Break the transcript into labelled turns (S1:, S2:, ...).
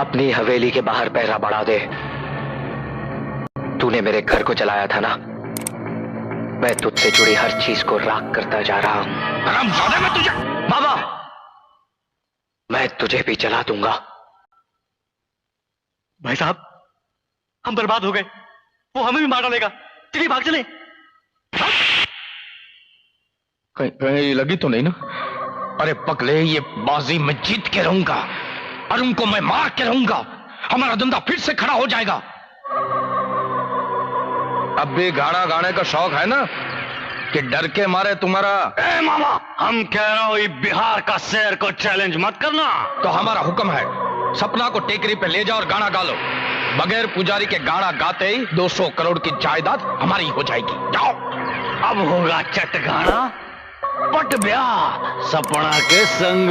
S1: अपनी हवेली के बाहर पहरा बढ़ा दे। तूने मेरे घर को जलाया था ना, मैं तुझसे जुड़ी हर चीज को राख करता जा रहा हूं।
S2: हरामजादा, मैं तुझे
S1: बाबा, मैं तुझे भी जला दूंगा।
S3: भाई साहब, हम बर्बाद हो गए, वो हमें भी मार डालेगा। चलिए भाग चले।
S2: कहीं लगी तो नहीं ना? अरे पगले, ये बाजी मैं जीत के रहूंगा और उनको मैं मार के रहूंगा। हमारा धंधा फिर से खड़ा हो जाएगा। अब भी गाना गाने का शौक है ना, कि डर के मारे तुम्हारा?
S3: ए मामा, हम कह रहे हो, ये बिहार का शेर को चैलेंज मत करना।
S2: तो हमारा हुक्म है, सपना को टेकरी पे ले जाओ और गाना गा लो। बगैर पुजारी के गाना गाते ही 200 करोड़ की जायदाद हमारी हो जाएगी। जाओ।
S3: अब होगा चट गाना, पट ब्याह सपना के संग।